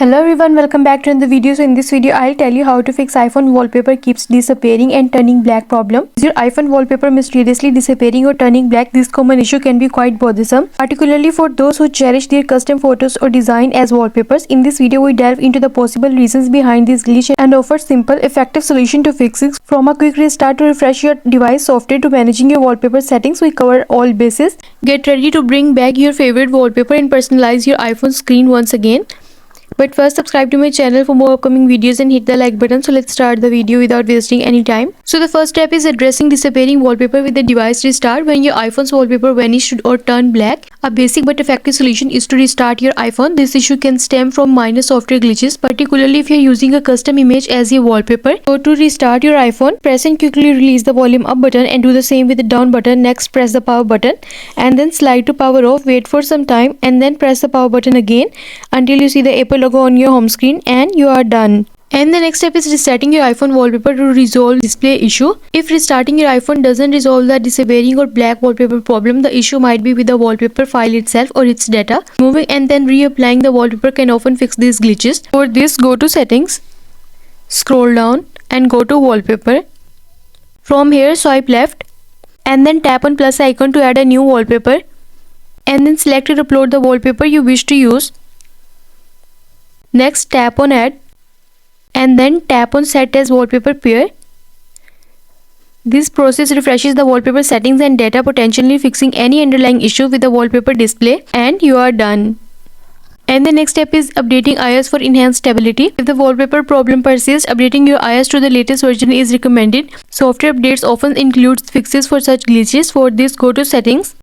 Hello everyone, welcome back to another video. So in this video I'll tell you how to fix iPhone wallpaper keeps disappearing and turning black problem. Is your iPhone wallpaper mysteriously disappearing or turning black? This common issue can be quite bothersome, particularly for those who cherish their custom photos or design as wallpapers. In this video we delve into the possible reasons behind this glitch and offer simple effective solution to fix it. From a quick restart to refresh your device software to managing your wallpaper settings, we cover all bases. Get ready to bring back your favorite wallpaper and personalize your iPhone screen once again. But first, subscribe to my channel for more upcoming videos and hit the like button. So let's start the video without wasting any time. So the first step is addressing disappearing wallpaper with the device restart. When your iPhone's wallpaper vanished or turn black, a basic but effective solution is to restart your iPhone. This issue can stem from minor software glitches, particularly if you're using a custom image as your wallpaper. So to restart your iPhone, press and quickly release the volume up button and do the same with the down button. Next, press the power button and then slide to power off. Wait for some time and then press the power button again until you see the Apple logo on your home screen and you are done. And the next step is resetting your iPhone wallpaper to resolve display issue. If restarting your iPhone doesn't resolve the disappearing or black wallpaper problem, the issue might be with the wallpaper file itself or its data. Moving and then reapplying the wallpaper can often fix these glitches. For this, go to settings, scroll down and go to wallpaper. From here, swipe left and then tap on plus icon to add a new wallpaper and then select to upload the wallpaper you wish to use. Next, tap on add and then tap on set as wallpaper pair. This process refreshes the wallpaper settings and data, potentially fixing any underlying issue with the wallpaper display, and you are done. And the next step is updating iOS for enhanced stability. If the wallpaper problem persists, updating your iOS to the latest version is recommended. Software updates often include fixes for such glitches. For this, go to settings,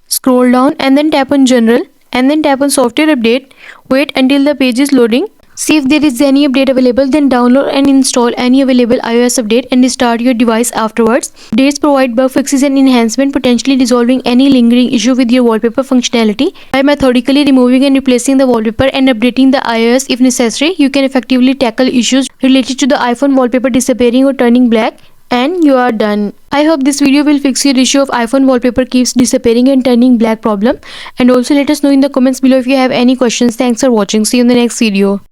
scroll down and then tap on general and then tap on software update. Wait until the page is loading. See if there is any update available, then download and install any available iOS update and restart your device afterwards. Updates provide bug fixes and enhancement, potentially resolving any lingering issue with your wallpaper functionality. By methodically removing and replacing the wallpaper and updating the iOS if necessary, you can effectively tackle issues related to the iPhone wallpaper disappearing or turning black, and you are done. I hope this video will fix your issue of iPhone wallpaper keeps disappearing and turning black problem. And also let us know in the comments below if you have any questions. Thanks for watching. See you in the next video.